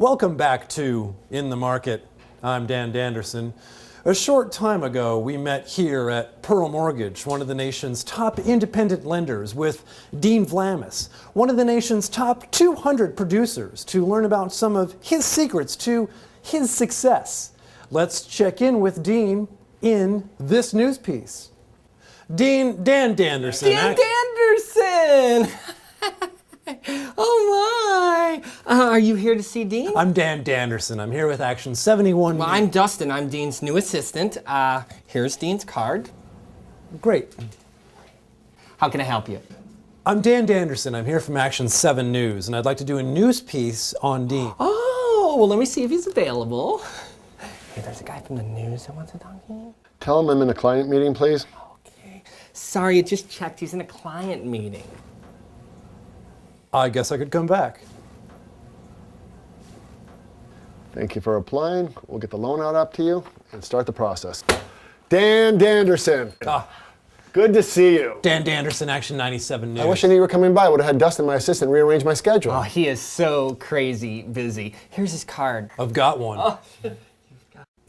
Welcome back to In the Market. I'm Dan Danderson. A short time ago, we met here at Pearl Mortgage, one of the nation's top independent lenders, with Dean Vlamis, one of the nation's top 200 producers, to learn about some of his secrets to his success. Let's check in with Dean in this news piece. Dan Danderson. Dan Danderson! Oh my! Are you here to see Dean? I'm Dan Danderson. I'm here with Action 71. Well, I'm Dustin. I'm Dean's new assistant. Here's Dean's card. Great. How can I help you? I'm Dan Danderson. I'm here from Action 7 News, and I'd like to do a news piece on Dean. Oh, well, let me see if he's available. Hey, there's a guy from the news that wants to talk to you. Tell him I'm in a client meeting, please. Okay. Sorry, I just checked. He's in a client meeting. I guess I could come back. Thank you for applying. We'll get the loan out up to you and start the process. Dan Danderson. Good to see you. Dan Danderson, Action 97 News. I wish I knew you were coming by. I would have had Dustin, my assistant, rearrange my schedule. Oh, he is so crazy busy. Here's his card. I've got one. Oh.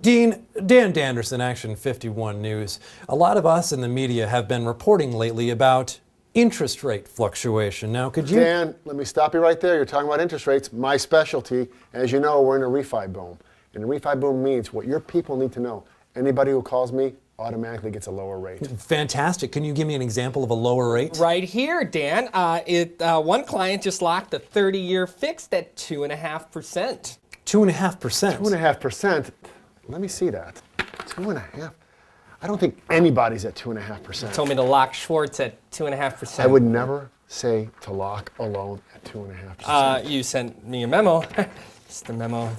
Dan Danderson, Action 51 News. A lot of us in the media have been reporting lately about interest rate fluctuation. Now, could you... Dan, let me stop you right there. You're talking about interest rates, my specialty. As you know, we're in a refi boom. And a refi boom means what your people need to know. Anybody who calls me automatically gets a lower rate. Fantastic. Can you give me an example of a lower rate? Right here, Dan. One client just locked a 30-year fixed at 2.5%. 2.5%? 2.5%? Let me see that. 2.5%? I don't think anybody's at 2.5%. Told me to lock Schwartz at 2.5%. I would never say to lock a loan at 2.5%. You sent me a memo. Just a memo.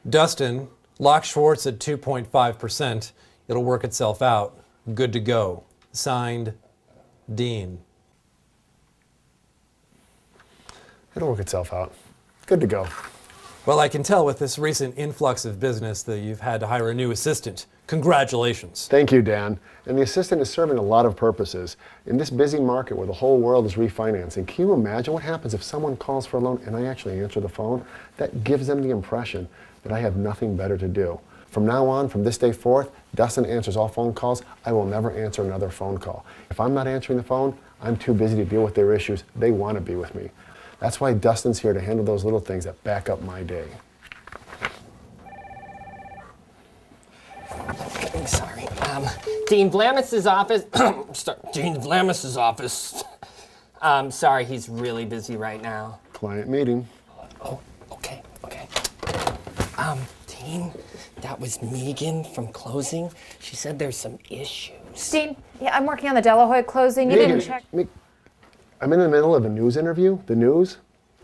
Dustin, lock Schwartz at 2.5%. It'll work itself out. Good to go. Signed, Dean. It'll work itself out. Good to go. Well, I can tell with this recent influx of business that you've had to hire a new assistant. Congratulations. Thank you, Dan. And the assistant is serving a lot of purposes. In this busy market where the whole world is refinancing, can you imagine what happens if someone calls for a loan and I actually answer the phone? That gives them the impression that I have nothing better to do. From now on, from this day forth, Dustin answers all phone calls. I will never answer another phone call. If I'm not answering the phone, I'm too busy to deal with their issues. They want to be with me. That's why Dustin's here to handle those little things that back up my day. Sorry. Dean Vlamis' office. Dean Vlamis' office. Sorry, he's really busy right now. Client meeting. Oh, okay. Dean, that was Megan from closing. She said there's some issues. Dean, yeah, I'm working on the Delahoy closing. You Megan, didn't check. I'm in the middle of a news interview. The news?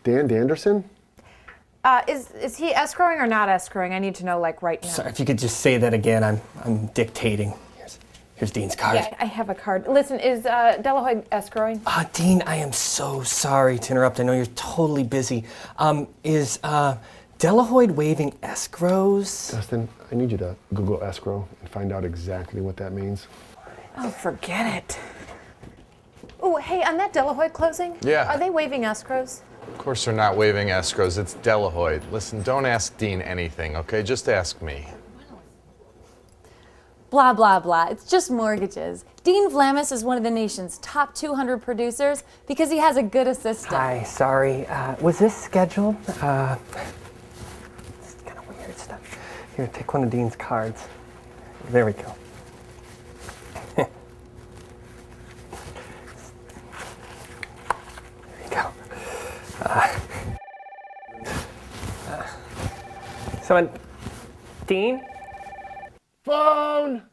Dan Danderson? Is he escrowing or not escrowing? I need to know, like, right now. Sorry, if you could just say that again. I'm dictating. Here's Dean's card. Yeah, I have a card. Listen, is Delahoy escrowing? Dean, I am so sorry to interrupt. I know you're totally busy. Is Delahoy waiving escrows? Dustin, I need you to Google escrow and find out exactly what that means. Oh, forget it. Oh, hey, on that Delahoy closing? Yeah. Are they waiving escrows? Of course they're not waiving escrows. It's Delahoy. Listen, don't ask Dean anything, okay? Just ask me. Blah, blah, blah. It's just mortgages. Dean Vlamis is one of the nation's top 200 producers because he has a good assistant. Hi, sorry. Was this scheduled? It's kind of weird stuff. Here, take one of Dean's cards. There we go. So, Dean? Phone!